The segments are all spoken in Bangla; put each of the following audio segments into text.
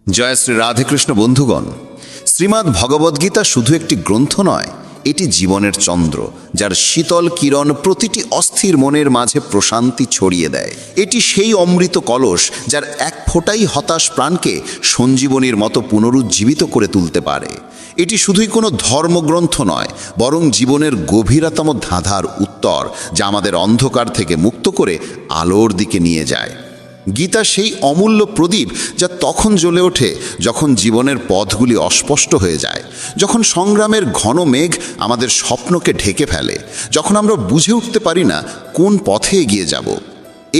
জয় শ্রী রাধেকৃষ্ণ বন্ধুগণ, শ্রীমদ্ ভগবদ্গীতা শুধু একটি গ্রন্থ নয়, এটি জীবনের চন্দ্র, যার শীতল কিরণ প্রতিটি অস্থির মনের মাঝে প্রশান্তি ছড়িয়ে দেয়। এটি সেই অমৃত কলস যার এক ফোঁটাই হতাশ প্রাণকে সঞ্জীবনীর মতো পুনরুজ্জীবিত করে তুলতে পারে। এটি শুধুই কোনো ধর্মগ্রন্থ নয়, বরং জীবনের গভীরতম ধাঁধার উত্তর, যা আমাদের অন্ধকার থেকে মুক্ত করে আলোর দিকে নিয়ে যায়। গীতা সেই অমূল্য প্রদীপ যা তখন জ্বলে ওঠে যখন জীবনের পথগুলি অস্পষ্ট হয়ে যায়, যখন সংগ্রামের ঘন মেঘ আমাদের স্বপ্নকে ঢেকে ফেলে, যখন আমরা বুঝে উঠতে পারি না কোন পথে এগিয়ে যাব।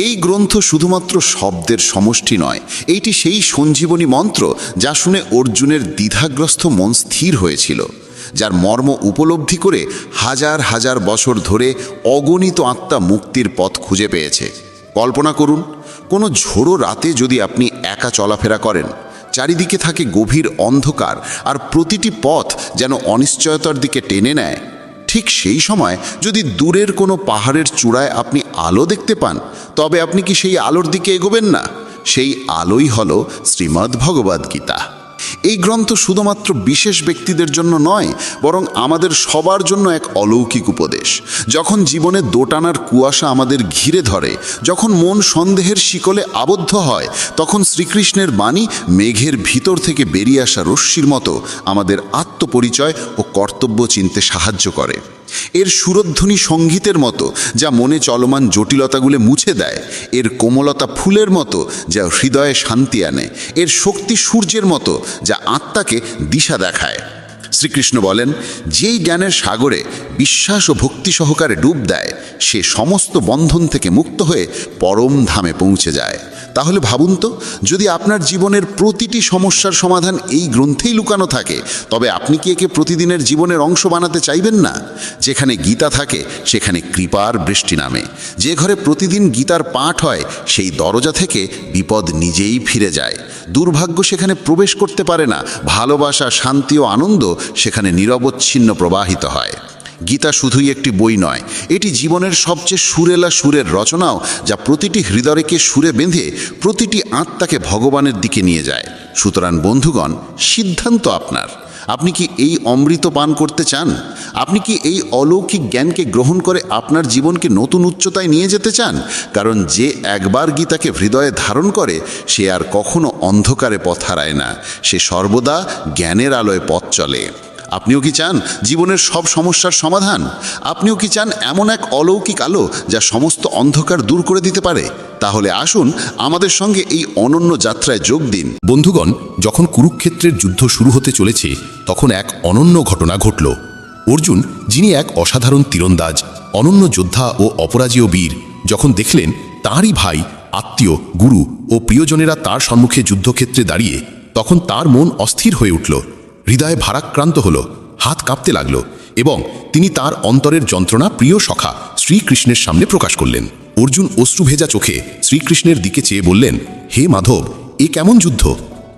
এই গ্রন্থ শুধুমাত্র শব্দের সমষ্টি নয়, এইটি সেই সঞ্জীবনী মন্ত্র যা শুনে অর্জুনের দ্বিধাগ্রস্ত মন স্থির হয়েছিল, যার মর্ম উপলব্ধি করে হাজার হাজার বছর ধরে অগণিত আত্মা মুক্তির পথ খুঁজে পেয়েছে। কল্পনা করুন, কোনো ঝোড়ো রাতে যদি আপনি একা চলাফেরা করেন, চারিদিকে থাকে গভীর অন্ধকার আর প্রতিটি পথ যেন অনিশ্চয়তার দিকে টেনে নেয়। ঠিক সেই সময় যদি দূরের কোনো পাহাড়ের চূড়ায় আপনি আলো দেখতে পান, তবে আপনি কি সেই আলোর দিকে এগোবেন না? সেই আলোই হলো শ্রীমদ্ ভগবদ্গীতা। এই গ্রন্থ শুধুমাত্র বিশেষ ব্যক্তিদের জন্য নয়, বরং আমাদের সবার জন্য এক অলৌকিক উপদেশ। যখন জীবনে দোটানার কুয়াশা আমাদের ঘিরে ধরে, যখন মন সন্দেহের শিকলে আবদ্ধ হয়, তখন শ্রীকৃষ্ণের বাণী মেঘের ভিতর থেকে বেরিয়ে আসা রশ্মির মতো আমাদের আত্মপরিচয় ও কর্তব্য চিনতে সাহায্য করে। এর সুরধ্বনি সঙ্গীতের মতো, যা মনে চলমান জটিলতাগুলো মুছে দেয়। এর কোমলতা ফুলের মতো, যা হৃদয়ে শান্তি আনে। এর শক্তি সূর্যের মতো, যা আত্মাকে দিশা দেখায়। শ্রীকৃষ্ণ বলেন, যেই জ্ঞানের সাগরে বিশ্বাস ও ভক্তি সহকারে ডুব দেয়, সে সমস্ত বন্ধন থেকে মুক্ত হয়ে পরম ধামে পৌঁছে যায়। তাহলে ভাবুন তো, যদি আপনার জীবনের প্রতিটি সমস্যার সমাধান এই গ্রন্থেই লুকানো থাকে, তবে আপনি কি একে প্রতিদিনের জীবনের অংশ বানাতে চাইবেন না? যেখানে গীতা থাকে সেখানে কৃপার বৃষ্টি নামে। যে ঘরে প্রতিদিন গীতার পাঠ হয়, সেই দরজা থেকে বিপদ নিজেই ফিরে যায়। দুর্ভাগ্য সেখানে প্রবেশ করতে পারে না। ভালোবাসা, শান্তি ও আনন্দ সেখানে নিরবচ্ছিন্ন প্রবাহিত হয়। গীতা শুধুই একটি বই নয়, এটি জীবনের সবচেয়ে সুরেলা সুরের রচনাও, যা প্রতিটি হৃদয়কে সুরে বেঁধে প্রতিটি আত্মাকে ভগবানের দিকে নিয়ে যায়। সুতরাং বন্ধুগণ, সিদ্ধান্ত আপনার। আপনি কি এই অমৃত পান করতে চান? আপনি কি এই অলৌকিক জ্ঞানকে গ্রহণ করে আপনার জীবনকে নতুন উচ্চতায় নিয়ে যেতে চান? কারণ যে একবার গীতাকে হৃদয়ে ধারণ করে, সে আর কখনো অন্ধকারে পথ হারায় না, সে সর্বদা জ্ঞানের আলোয় পথ চলে। আপনিও কি চান জীবনের সব সমস্যার সমাধান? আপনিও কি চান এমন এক অলৌকিক আলো যা সমস্ত অন্ধকার দূর করে দিতে পারে? তাহলে আসুন আমাদের সঙ্গে এই অনন্য যাত্রায় যোগ দিন। বন্ধুগণ, যখন কুরুক্ষেত্রের যুদ্ধ শুরু হতে চলেছে, তখন এক অনন্য ঘটনা ঘটল। অর্জুন, যিনি এক অসাধারণ তীরন্দাজ, অনন্য যোদ্ধা ও অপরাজেয় বীর, যখন দেখলেন তাঁরই ভাই, আত্মীয়, গুরু ও প্রিয়জনেরা তার সম্মুখে যুদ্ধক্ষেত্রে দাঁড়িয়ে, তখন তার মন অস্থির হয়ে উঠল, হৃদয়ে ভারাক্রান্ত হল, হাত কাঁপতে লাগল এবং তিনি তার অন্তরের যন্ত্রণা প্রিয় সখা শ্রীকৃষ্ণের সামনে প্রকাশ করলেন। অর্জুন অশ্রুভেজা চোখে শ্রীকৃষ্ণের দিকে চেয়ে বললেন, হে মাধব, এ কেমন যুদ্ধ?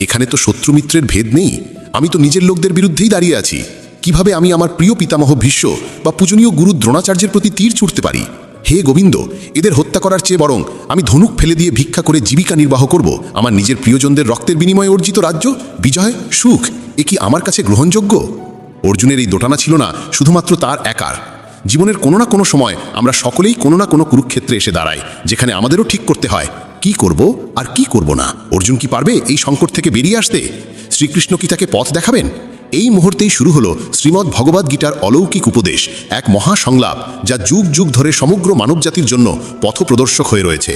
এখানে তো শত্রুমিত্রের ভেদ নেই। আমি তো নিজের লোকদের বিরুদ্ধেই দাঁড়িয়ে আছি। কিভাবে আমি আমার প্রিয় পিতামহ ভীষ্ম বা পূজনীয় গুরু দ্রোণাচার্যের প্রতি তীর ছুঁড়তে পারি? হে গোবিন্দ, এদের হত্যা করার চেয়ে বরং আমি ধনুক ফেলে দিয়ে ভিক্ষা করে জীবিকা নির্বাহ করব। আমার নিজের প্রিয়জনদের রক্তের বিনিময়ে অর্জিত রাজ্য, বিজয়, সুখ, এ কি আমার কাছে গ্রহণযোগ্য? অর্জুনের এই দোটানা ছিল না শুধুমাত্র তার একার। জীবনের কোনো না কোনো সময় আমরা সকলেই কোনো না কোনো কুরুক্ষেত্রে এসে দাঁড়াই, যেখানে আমাদেরও ঠিক করতে হয় কি করব আর কি করব না। অর্জুন কি পারবে এই সংকট থেকে বেরিয়ে আসতে? শ্রীকৃষ্ণ কি তাকে পথ দেখাবেন? এই মুহূর্তেই শুরু হলো শ্রীমদ্ ভগবদ্গীতার অলৌকিক উপদেশ, এক মহাসংলাপ যা যুগ যুগ ধরে সমগ্র মানবজাতির জন্য পথপ্রদর্শক হয়ে রয়েছে।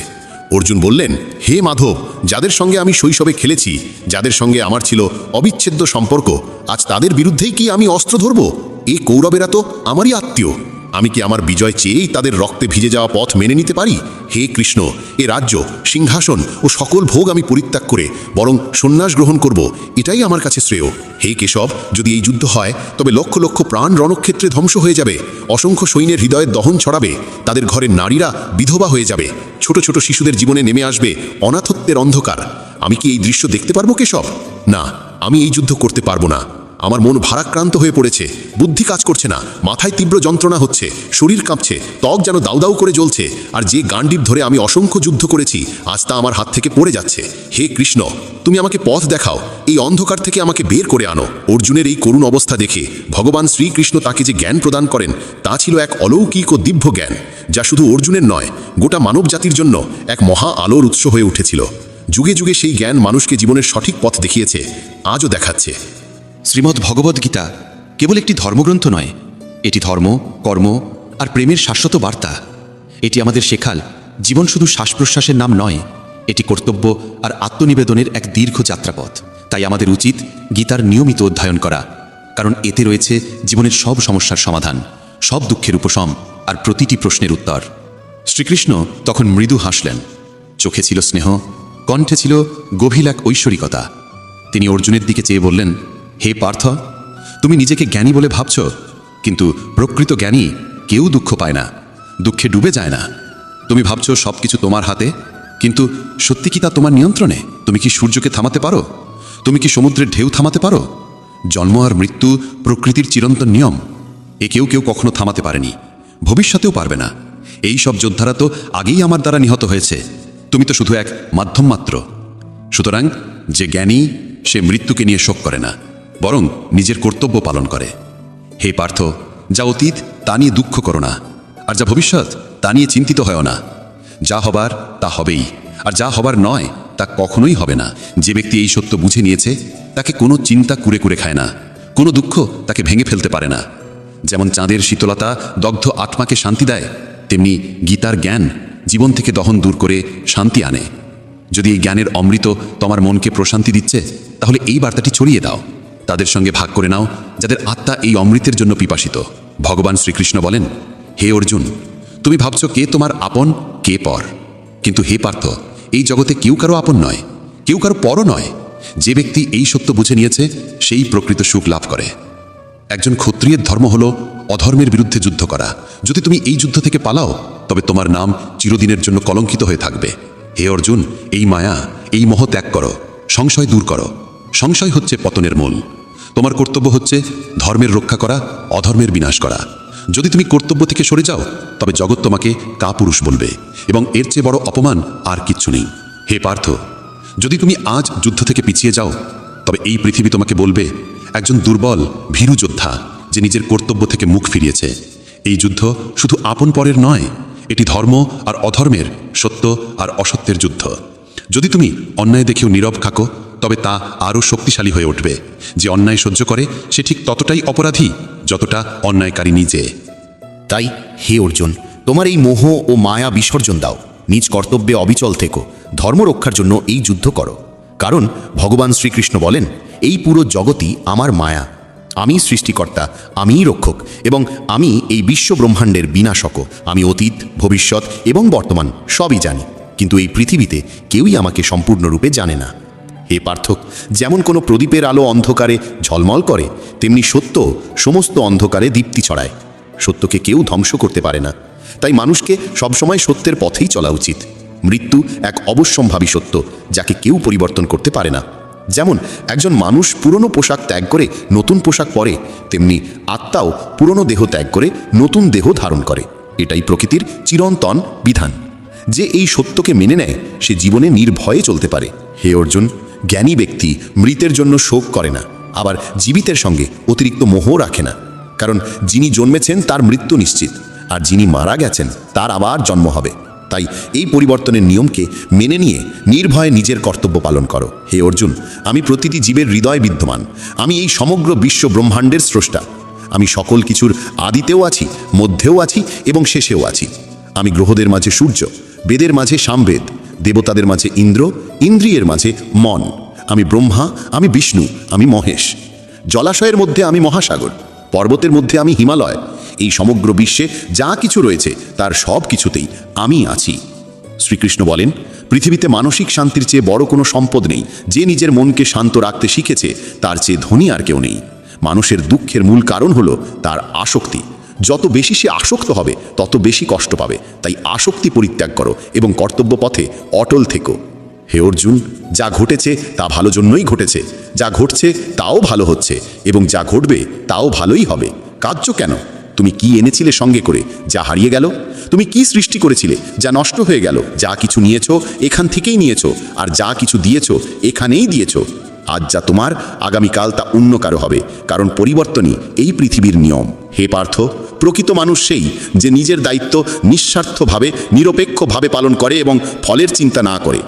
অর্জুন বললেন, হে মাধব, যাদের সঙ্গে আমি শৈশবে খেলেছি, যাদের সঙ্গে আমার ছিল অবিচ্ছেদ্য সম্পর্ক, আজ তাদের বিরুদ্ধেই কি আমি অস্ত্র ধরব? এই কৌরবেরা তো আমারই আত্মীয়। আমি কি আমার বিজয় চেয়েই তাদের রক্তে ভিজে যাওয়া পথ মেনে নিতে পারি? হে কৃষ্ণ, এ রাজ্য, সিংহাসন ও সকল ভোগ আমি পরিত্যাগ করে বরং সন্ন্যাস গ্রহণ করব, এটাই আমার কাছে শ্রেয়। হে কেশব, যদি এই যুদ্ধ হয়, তবে লক্ষ লক্ষ প্রাণ রণক্ষেত্রে ধ্বংস হয়ে যাবে, অসংখ্য সৈন্যের হৃদয়ের দহন ছড়াবে, তাদের ঘরের নারীরা বিধবা হয়ে যাবে, ছোট ছোট শিশুদের জীবনে নেমে আসবে অনাথত্বের অন্ধকার। আমি কি এই দৃশ্য দেখতে পারবো কেশব? না, আমি এই যুদ্ধ করতে পারবো না। আমার মন ভারাক্রান্ত হয়ে পড়েছে, বুদ্ধি কাজ করছে না, মাথায় তীব্র যন্ত্রণা হচ্ছে, শরীর কাঁপছে, ত্বক যেন দাউ দাউ করে জ্বলছে, আর যে গান্ডীব ধরে আমি অসংখ্য যুদ্ধ করেছি আজ তা আমার হাত থেকে পড়ে যাচ্ছে। হে কৃষ্ণ, তুমি আমাকে পথ দেখাও, এই অন্ধকার থেকে আমাকে বের করে আনো। অর্জুনের এই করুণ অবস্থা দেখে ভগবান শ্রীকৃষ্ণ তাকে যে জ্ঞান প্রদান করেন তা ছিল এক অলৌকিক ও দিব্য জ্ঞান, যা শুধু অর্জুনের নয়, গোটা মানব জাতির জন্য এক মহা আলোর উৎস হয়ে উঠেছিল। যুগে যুগে সেই জ্ঞান মানুষকে জীবনের সঠিক পথ দেখিয়েছে, আজও দেখাচ্ছে। শ্রীমদ্ ভগবদ্গীতা কেবল একটি ধর্মগ্রন্থ নয়, এটি ধর্ম, কর্ম আর প্রেমের শাশ্বত বার্তা। এটি আমাদের শেখাল জীবন শুধু শ্বাস প্রশ্বাসের নাম নয়, এটি কর্তব্য আর আত্মনিবেদনের এক দীর্ঘ যাত্রাপথ। তাই আমাদের উচিত গীতার নিয়মিত অধ্যয়ন করা, কারণ এতে রয়েছে জীবনের সব সমস্যার সমাধান, সব দুঃখের উপশম আর প্রতিটি প্রশ্নের উত্তর। শ্রীকৃষ্ণ তখন মৃদু হাসলেন, চোখে ছিল স্নেহ, কণ্ঠে ছিল গভীর এক ঐশ্বরিকতা। তিনি অর্জুনের দিকে চেয়ে বললেন, হে পার্থ, তুমি নিজেকে জ্ঞানী বলে ভাবছ, কিন্তু প্রকৃত জ্ঞানী কেউ দুঃখ পায় না, দুঃখে ডুবে যায় না। তুমি ভাবছ সব কিছু তোমার হাতে, কিন্তু সত্যি কি তা তোমার নিয়ন্ত্রণে? তুমি কি সূর্যকে থামাতে পারো? তুমি কি সমুদ্রের ঢেউ থামাতে পারো? জন্ম আর মৃত্যু প্রকৃতির চিরন্তন নিয়ম, এ কেউ কেউ কখনো থামাতে পারেনি, ভবিষ্যতেও পারবে না। এই সব যোদ্ধারা তো আগেই আমার দ্বারা নিহত হয়েছে, তুমি তো শুধু এক মাধ্যম মাত্র। সুতরাং যে জ্ঞানী সে মৃত্যুকে নিয়ে শোক করে না, বরং নিজের কর্তব্য পালন করে। হে পার্থ, যা অতীত তা নিয়ে দুঃখ করো না, আর যা ভবিষ্যৎ তা নিয়ে চিন্তিত হয় না। যা হবার তা হবেই, আর যা হবার নয় তা কখনোই হবে না। যে ব্যক্তি এই সত্য বুঝে নিয়েছে তাকে কোনো চিন্তা কুরে কুরে খায় না, কোনো দুঃখ তাকে ভেঙে ফেলতে পারে না। যেমন চাঁদের শীতলতা দগ্ধ আত্মাকে শান্তি দেয়, তেমনি গীতার জ্ঞান জীবন থেকে দহন দূর করে শান্তি আনে। যদি এই জ্ঞানের অমৃত তোমার মনকে প্রশান্তি দিচ্ছে, তাহলে এই বার্তাটি ছড়িয়ে দাও, তাদের সঙ্গে ভাগ করে নাও যাদের আত্মা এই অমৃতের জন্য পিপাসিত। ভগবান শ্রীকৃষ্ণ বলেন, হে অর্জুন, তুমি ভাবছ কে তোমার আপন, কে পর, কিন্তু হে পার্থ, এই জগতে কেউ কারো আপন নয়, কেউ কারো পরও নয়। যে ব্যক্তি এই সত্য বুঝে নিয়েছে সেই প্রকৃত সুখ লাভ করে। একজন ক্ষত্রিয়ের ধর্ম হলো অধর্মের বিরুদ্ধে যুদ্ধ করা। যদি তুমি এই যুদ্ধ থেকে পালাও, তবে তোমার নাম চিরদিনের জন্য কলঙ্কিত হয়ে থাকবে। হে অর্জুন, এই মায়া, এই মোহ ত্যাগ করো, সংশয় দূর করো। সংশয় হচ্ছে পতনের মূল। তোমার কর্তব্য হচ্ছে ধর্মের রক্ষা করা, অধর্মের বিনাশ করা। যদি তুমি কর্তব্য থেকে সরে যাও, তবে জগৎ তোমাকে কাপুরুষ বলবে, এবং এর চেয়ে বড় অপমান আর কিচ্ছু নেই। হে পার্থ, যদি তুমি আজ যুদ্ধ থেকে পিছিয়ে যাও, তবে এই পৃথিবী তোমাকে বলবে একজন দুর্বল ভীরু যোদ্ধা যে নিজের কর্তব্য থেকে মুখ ফিরিয়েছে। এই যুদ্ধ শুধু আপন পরের নয়, এটি ধর্ম আর অধর্মের, সত্য আর অসত্যের যুদ্ধ। যদি তুমি অন্যায় দেখেও নীরব থাকো, তবে তা আরও শক্তিশালী হয়ে উঠবে। যে অন্যায় সহ্য করে সে ঠিক ততটাই অপরাধী যতটা অন্যায়কারী নিজে। তাই হে অর্জুন, তোমার এই মোহ ও মায়া বিসর্জন দাও, নিজ কর্তব্যে অবিচল থেকো, ধর্ম রক্ষার জন্য এই যুদ্ধ করো। কারণ ভগবান শ্রীকৃষ্ণ বলেন, এই পুরো জগৎই আমার মায়া, আমি সৃষ্টিকর্তা, আমিই রক্ষক, এবং আমি এই বিশ্ব ব্রহ্মাণ্ডের বিনাশকও। আমি অতীত, ভবিষ্যৎ এবং বর্তমান সবই জানি, কিন্তু এই পৃথিবীতে কেউই আমাকে সম্পূর্ণরূপে জানে না। হে পার্থক, যেমন কোনো প্রদীপের আলো অন্ধকারে ঝলমল করে, তেমনি সত্য সমস্ত অন্ধকারে দীপ্তি ছড়ায়। সত্যকে কেউ ধ্বংস করতে পারে না, তাই মানুষকে সবসময় সত্যের পথেই চলা উচিত। মৃত্যু এক অবশ্যম্ভাবী সত্য, যাকে কেউ পরিবর্তন করতে পারে না। যেমন একজন মানুষ পুরনো পোশাক ত্যাগ করে নতুন পোশাক পরে, তেমনি আত্মাও পুরনো দেহ ত্যাগ করে নতুন দেহ ধারণ করে। এটাই প্রকৃতির চিরন্তন বিধান। যে এই সত্যকে মেনে নেয় সে জীবনে নির্ভয়ে চলতে পারে। হে অর্জুন, জ্ঞানী ব্যক্তি মৃতের জন্য শোক করে না, আবার জীবিতের সঙ্গে অতিরিক্ত মোহ রাখে না। কারণ যিনি জন্মেছেন তার মৃত্যু নিশ্চিত, আর যিনি মারা গেছেন তার আবার জন্ম হবে। তাই এই পরিবর্তনের নিয়মকে মেনে নিয়ে নির্ভয়ে নিজের কর্তব্য পালন করো। হে অর্জুন, আমি প্রতিটি জীবের হৃদয় বিদ্যমান, আমি এই সমগ্র বিশ্ব ব্রহ্মাণ্ডের স্রষ্টা। আমি সকল কিছুর আদিতেও আছি, মধ্যেও আছি এবং শেষেও আছি। আমি গ্রহদের মাঝে সূর্য, বেদের মাঝে সামবেদ, দেবতাদের মাঝে ইন্দ্র, ইন্দ্রিয়ের মাঝে মন। আমি ব্রহ্মা, আমি বিষ্ণু, আমি মহেশ। জলাশয়ের মধ্যে আমি মহাসাগর, পর্বতের মধ্যে আমি হিমালয়। এই সমগ্র বিশ্বে যা কিছু রয়েছে তার সব কিছুতেই আমি আছি। শ্রীকৃষ্ণ বলেন, পৃথিবীতে মানসিক শান্তির চেয়ে বড় কোনো সম্পদ নেই। যে নিজের মনকে শান্ত রাখতে শিখেছে তার চেয়ে ধনী আর কেউ নেই। মানুষের দুঃখের মূল কারণ হলো তার আসক্তি। যত বেশি সে আসক্ত হবে তত বেশি কষ্ট পাবে। তাই আসক্তি পরিত্যাগ করো এবং কর্তব্য পথে অটল থেকো। হে অর্জুন, যা ঘটেছে তা ভালো জন্যই ঘটেছে, যা ঘটছে তাও ভালো হচ্ছে, এবং যা ঘটবে তাও ভালোই হবে। কাঁদছো কেন? তুমি কি এনেছিলে সঙ্গে করে, যা হারিয়ে গেল? তুমি কি সৃষ্টি করেছিলে, যা নষ্ট হয়ে গেল? যা কিছু নিয়েছো এখান থেকেই নিয়েছো, আর যা কিছু দিয়েছো এখানেই দিয়েছো। আজ যা তোমার, আগামীকাল তা অন্য কারো হবে, কারণ পরিবর্তনই এই পৃথিবীর নিয়ম। হে পার্থ, প্রকৃত মানুষ সেই যে নিজের দায়িত্ব নিঃস্বার্থভাবে, নিরপেক্ষভাবে পালন করে এবং ফলের চিন্তা না করে।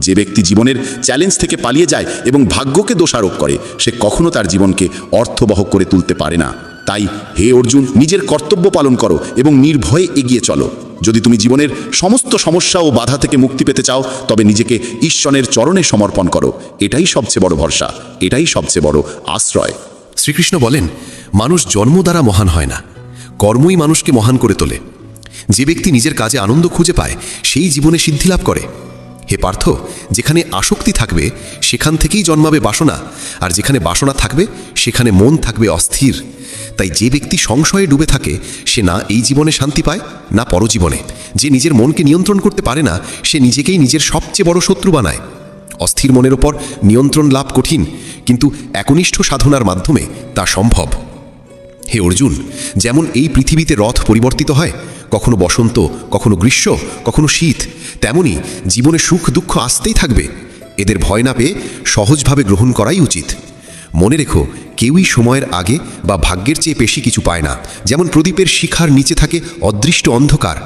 যে ব্যক্তি জীবনের চ্যালেঞ্জ থেকে পালিয়ে যায় এবং ভাগ্যকে দোষারোপ করে, সে কখনো তার জীবনকে অর্থবহ করে তুলতে পারে না। তাই হে অর্জুন, নিজের কর্তব্য পালন করো এবং নির্ভয়ে এগিয়ে চলো। যদি তুমি জীবনের সমস্ত সমস্যা ও বাধা থেকে মুক্তি পেতে চাও, তবে নিজেকে ঈশ্বরের চরণে সমর্পণ করো। এটাই সবচেয়ে বড় ভরসা, এটাই সবচেয়ে বড় আশ্রয়। শ্রীকৃষ্ণ বলেন, মানুষ জন্ম দ্বারা মহান হয় না, কর্মই মানুষকে মহান করে তোলে। যে ব্যক্তি নিজের কাজে আনন্দ খুঁজে পায়, সেই জীবনে সিদ্ধি লাভ করে। হে পার্থ, যেখানে আসক্তি থাকবে সেখান থেকেই জন্মাবে বাসনা, আর যেখানে বাসনা থাকবে সেখানে মন থাকবে অস্থির। তাই যে ব্যক্তি সংশয়ে ডুবে থাকে, সে না এই জীবনে শান্তি পায় না পরজীবনে। যে নিজের মনকে নিয়ন্ত্রণ করতে পারে না, সে নিজেকেই নিজের সবচেয়ে বড় শত্রু বানায়। অস্থির মনের ওপর নিয়ন্ত্রণ লাভ কঠিন, কিন্তু একনিষ্ঠ সাধনার মাধ্যমে তা সম্ভব। হে অর্জুন, যেমন এই পৃথিবীতে রথ পরিবর্তিত হয়, কখনো বসন্ত, কখনো গ্রীষ্ম, কখনো শীত, তেমনি জীবনে সুখ দুঃখ আসতেই থাকবে। এদের ভয় না পেয়ে সহজভাবে গ্রহণ করাই উচিত। মনে রেখো, কেউই সময়ের আগে বা ভাগ্যের চেয়ে বেশি কিছু পায় না। যেমন প্রদীপের শিখার নিচে থাকে অদৃষ্ট অন্ধকার,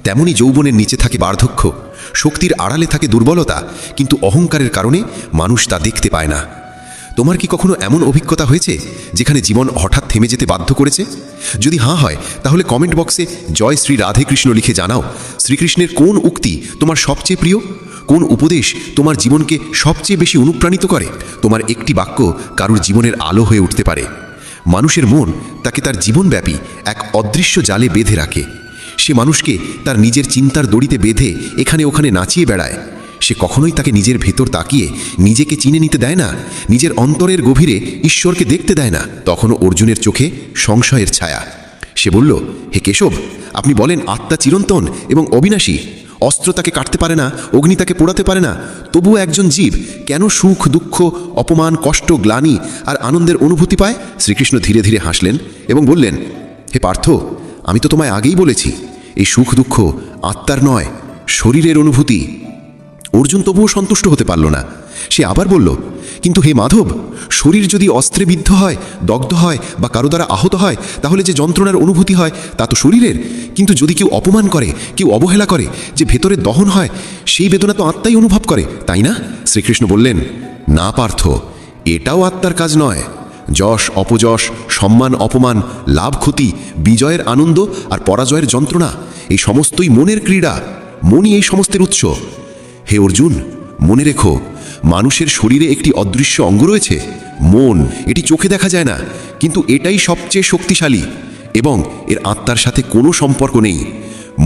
তেমনি যৌবনের নিচে থাকে বার্ধক্য। শক্তির আড়ালে থাকে দুর্বলতা, কিন্তু অহংকারের কারণে মানুষ তা দেখতে পায় না। তোমার কি কখনো এমন অভিজ্ঞতা হয়েছে যেখানে জীবন হঠাৎ থেমে যেতে বাধ্য করেছে? যদি হ্যাঁ হয়, তাহলে কমেন্ট বক্সে জয় শ্রী রাধে কৃষ্ণ লিখে জানাও। শ্রীকৃষ্ণের কোন উক্তি তোমার সবচেয়ে প্রিয়? কোন উপদেশ তোমার জীবনকে সবচেয়ে বেশি অনুপ্রাণিত করে? তোমার একটি বাক্য কারুর জীবনের আলো হয়ে উঠতে পারে। মানুষের মন তাকে তার জীবনব্যাপী এক অদৃশ্য জালে বেঁধে রাখে। সে মানুষকে তার নিজের চিন্তার দড়িতে বেঁধে এখানে ওখানে নাচিয়ে বেড়ায়। সে কখনোই তাকে নিজের ভেতর তাকিয়ে নিজেকে চিনে নিতে দেয় না, নিজের অন্তরের গভীরে ঈশ্বরকে দেখতে দেয় না। তখনও অর্জুনের চোখে সংশয়ের ছায়া। সে বলল, হে কেশব, আপনি বলেন আত্মা চিরন্তন এবং অবিনাশী। অস্ত্র তাকে কাটতে পারে না, অগ্নি তাকে পোড়াতে পারে না, তবুও একজন জীব কেন সুখ দুঃখ, অপমান, কষ্ট, গ্লানি আর আনন্দের অনুভূতি পায়? শ্রীকৃষ্ণ ধীরে ধীরে হাসলেন এবং বললেন, হে পার্থ, আমি তো তোমায় আগেই বলেছি, এই সুখ দুঃখ আত্মার নয়, শরীরের অনুভূতি। অর্জুন তবুও সন্তুষ্ট হতে পারল না। সে আবার বলল, কিন্তু হে মাধব, শরীর যদি অস্ত্রে বিদ্ধ হয়, দগ্ধ হয় বা কারো দ্বারা আহত হয়, তাহলে যে যন্ত্রণার অনুভূতি হয় তা তো শরীরের। কিন্তু যদি কেউ অপমান করে, কেউ অবহেলা করে, যে ভেতরে দহন হয়, সেই বেদনা তো আত্মাই অনুভব করে, তাই না? শ্রীকৃষ্ণ বললেন, না পার্থ, এটাও আত্মার কাজ নয়। যশ অপযশ, সম্মান অপমান, লাভ ক্ষতি, বিজয়ের আনন্দ আর পরাজয়ের যন্ত্রণা, এই সমস্তই মনের ক্রীড়া। মনই এই সমস্তের উৎস। হে অর্জুন, মনে রেখো, মানুষের শরীরে একটি অদৃশ্য অঙ্গ রয়েছে, মন। এটি চোখে দেখা যায় না, কিন্তু এটাই সবচেয়ে শক্তিশালী এবং এর আত্মার সাথে কোনো সম্পর্ক নেই।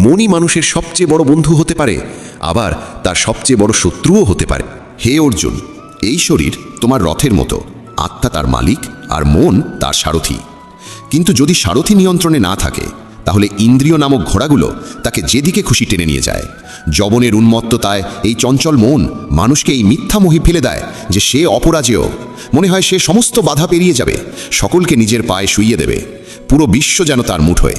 মনই মানুষের সবচেয়ে বড় বন্ধু হতে পারে, আবার তার সবচেয়ে বড় শত্রুও হতে পারে। হে অর্জুন, এই শরীর তোমার রথের মতো, আত্মা তার মালিক আর মন তার সারথি। কিন্তু যদি সারথি নিয়ন্ত্রণে না থাকে, তাহলে ইন্দ্রিয় নামক ঘোড়াগুলো তাকে যেদিকে খুশি টেনে নিয়ে যায়। যবনের উন্মত্ততায় এই চঞ্চল মন মানুষকে এই মিথ্যা মোহে ফেলে দেয় যে সে অপরাজেয়। মনে হয় সে সমস্ত বাধা পেরিয়ে যাবে, সকলকে নিজের পায়ে শুইয়ে দেবে, পুরো বিশ্ব যেন তার মুঠোয়।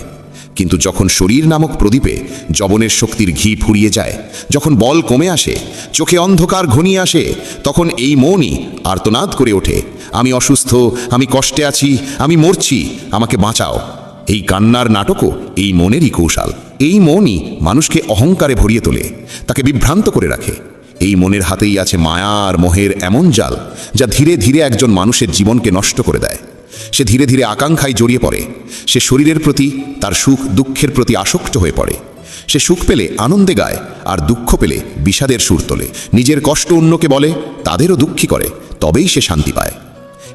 কিন্তু যখন শরীর নামক প্রদীপে যবনের শক্তির ঘি ফুরিয়ে যায়, যখন বল কমে আসে, চোখে অন্ধকার ঘনিয়ে আসে, তখন এই মনই আর্তনাদ করে ওঠে, আমি অসুস্থ, আমি কষ্টে আছি, আমি মরছি, আমাকে বাঁচাও। এই কান্নার নাটকও এই মনেরই কৌশল। এই মনই মানুষকে অহংকারে ভরিয়ে তোলে, তাকে বিভ্রান্ত করে রাখে। এই মনের হাতেই আছে মায়া আর মোহের এমন জাল, যা ধীরে ধীরে একজন মানুষের জীবনকে নষ্ট করে দেয়। সে ধীরে ধীরে আকাঙ্ক্ষায় জড়িয়ে পড়ে। সে শরীরের প্রতি, তার সুখ দুঃখের প্রতি আসক্ত হয়ে পড়ে। সে সুখ পেলে আনন্দে গায়, আর দুঃখ পেলে বিষাদের সুর তোলে। নিজের কষ্ট অন্যকে বলে, তাদেরও দুঃখী করে, তবেই সে শান্তি পায়।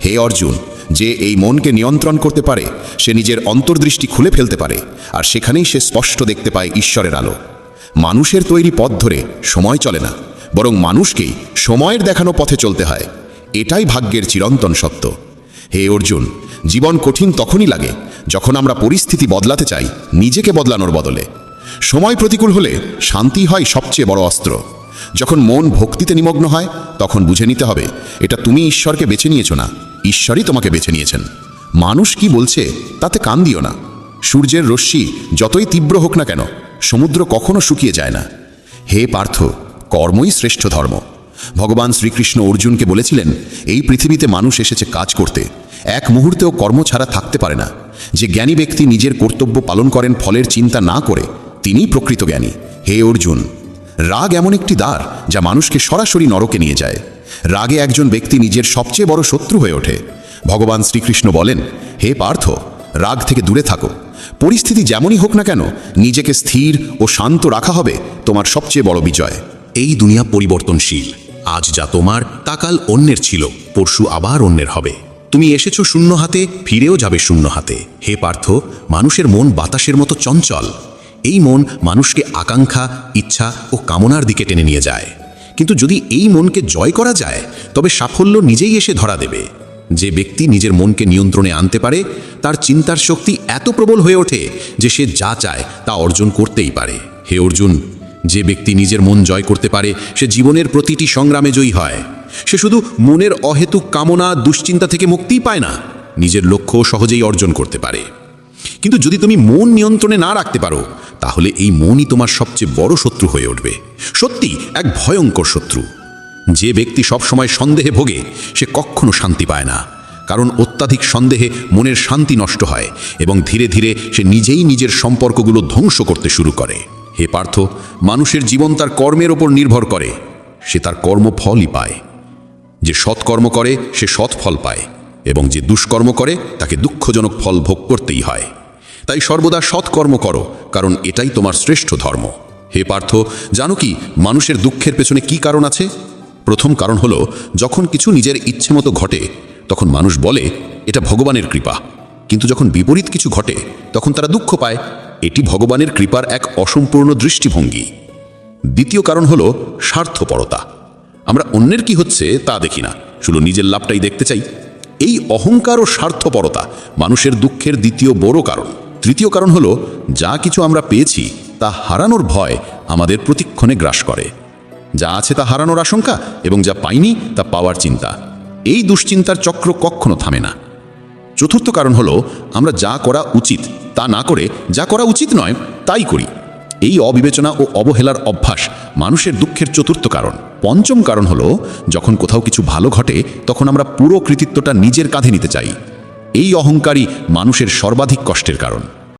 হে অর্জুন, যে এই মনকে নিয়ন্ত্রণ করতে পারে, সে নিজের অন্তর্দৃষ্টি খুলে ফেলতে পারে, আর সেখানেই সে স্পষ্ট দেখতে পায় ঈশ্বরের আলো। মানুষের তৈরি পথ ধরে সময় চলে না, বরং মানুষকেই সময়ের দেখানো পথে চলতে হয়। এটাই ভাগ্যের চিরন্তন সত্য। হে অর্জুন, জীবন কঠিন তখনই লাগে যখন আমরা পরিস্থিতি বদলাতে চাই নিজেকে বদলানোর বদলে। সময় প্রতিকূল হলে শান্তি হয় সবচেয়ে বড় অস্ত্র। যখন মন ভক্তিতে নিমগ্ন হয় তখন বুঝে নিতে হবে এটা তুমি ঈশ্বরকে বেছে নিয়েছো না, ঈশ্বরই তোমাকে বেছে নিয়েছেন। মানুষ কি বলছে তাতে কান দিও না। সূর্যের রশ্মি যতই তীব্র হোক না কেন, সমুদ্র কখনো শুকিয়ে যায় না। হে পার্থ, কর্মই শ্রেষ্ঠ ধর্ম। ভগবান শ্রীকৃষ্ণ অর্জুনকে বলেছিলেন, এই পৃথিবীতে মানুষ এসেছে কাজ করতে, এক মুহূর্তেও কর্ম ছাড়া থাকতে পারে না। যে জ্ঞানী ব্যক্তি নিজের কর্তব্য পালন করেন ফলের চিন্তা না করে, তিনিই প্রকৃত জ্ঞানী। হে অর্জুন, রাগ এমন একটি দ্বার যা মানুষকে সরাসরি নরকে নিয়ে যায়। রাগে একজন ব্যক্তি নিজের সবচেয়ে বড় শত্রু হয়ে ওঠে। ভগবান শ্রীকৃষ্ণ বলেন, হে পার্থ, রাগ থেকে দূরে থাকো। পরিস্থিতি যেমনই হোক না কেন, নিজেকে স্থির ও শান্ত রাখা হবে তোমার সবচেয়ে বড় বিজয়। এই দুনিয়া পরিবর্তনশীল। আজ যা তোমার তা কাল অন্যের ছিল, পরশু আবার অন্যের হবে। তুমি এসেছো শূন্য হাতে, ফিরেও যাবে শূন্য হাতে। হে পার্থ, মানুষের মন বাতাসের মতো চঞ্চল। এই মন মানুষকে আকাঙ্ক্ষা, ইচ্ছা ও কামনার দিকে টেনে নিয়ে যায়। কিন্তু যদি এই মনকে জয় করা যায়, তবে সাফল্য নিজেই এসে ধরা দেবে। যে ব্যক্তি নিজের মনকে নিয়ন্ত্রণে আনতে পারে, তার চিন্তার শক্তি এত প্রবল হয়ে ওঠে যে সে যা চায় তা অর্জন করতেই পারে। হে অর্জুন, যে ব্যক্তি নিজের মন জয় করতে পারে, সে জীবনের প্রতিটি সংগ্রামে জয়ী হয়। সে শুধু মনের অহেতুক কামনা, দুশ্চিন্তা থেকে মুক্তিই পায় না, নিজের লক্ষ্য সহজেই অর্জন করতে পারে। কিন্তু যদি তুমি মন নিয়ন্ত্রণে না রাখতে পারো, তাহলে এই মনই তোমার সবচেয়ে বড় শত্রু হয়ে উঠবে। সত্যি এক ভয়ঙ্কর শত্রু। যে ব্যক্তি সবসময় সন্দেহে ভোগে, সে কখনো শান্তি পায় না। কারণ অত্যাধিক সন্দেহে মনের শান্তি নষ্ট হয় এবং ধীরে ধীরে সে নিজেই নিজের সম্পর্কগুলো ধ্বংস করতে শুরু করে। হে পার্থ, মানুষের জীবন তার কর্মের ওপর নির্ভর করে। সে তার কর্মফলই পায়। যে সৎকর্ম করে সে সৎ ফল পায়, এবং যে দুষ্কর্ম করে তাকে দুঃখজনক ফল ভোগ করতেই হয়। তাই সর্বদা সৎকর্ম করো, কারণ এটাই তোমার শ্রেষ্ঠ ধর্ম। হে পার্থ, জানো কি মানুষের দুঃখের পেছনে কি কারণ আছে? প্রথম কারণ হলো, যখন কিছু নিজের ইচ্ছে মতো ঘটে তখন মানুষ বলে এটা ভগবানের কৃপা, কিন্তু যখন বিপরীত কিছু ঘটে তখন তারা দুঃখ পায়। এটি ভগবানের কৃপার এক অসম্পূর্ণ দৃষ্টিভঙ্গি। দ্বিতীয় কারণ হলো স্বার্থপরতা। আমরা অন্যের কি হচ্ছে তা দেখি না, শুধু নিজের লাভটাই দেখতে চাই। এই অহংকার ও স্বার্থপরতা মানুষের দুঃখের দ্বিতীয় বড় কারণ। তৃতীয় কারণ হলো, যা কিছু আমরা পেয়েছি তা হারানোর ভয় আমাদের প্রতিক্ষণে গ্রাস করে। যা আছে তা হারানোর আশঙ্কা, এবং যা পাইনি তা পাওয়ার চিন্তা। এই দুশ্চিন্তার চক্র কখনো থামে না। চতুর্থ কারণ হলো, আমরা যা করা উচিত তা না করে যা করা উচিত নয় তাই করি। এই অবিবেচনা ও অবহেলার অভ্যাস মানুষের দুঃখের চতুর্থ কারণ। পঞ্চম কারণ হলো, যখন কোথাও কিছু ভালো ঘটে তখন আমরা পুরো কৃতিত্বটা নিজের কাঁধে নিতে চাই। এই অহংকারই মানুষের সর্বাধিক কষ্টের কারণ।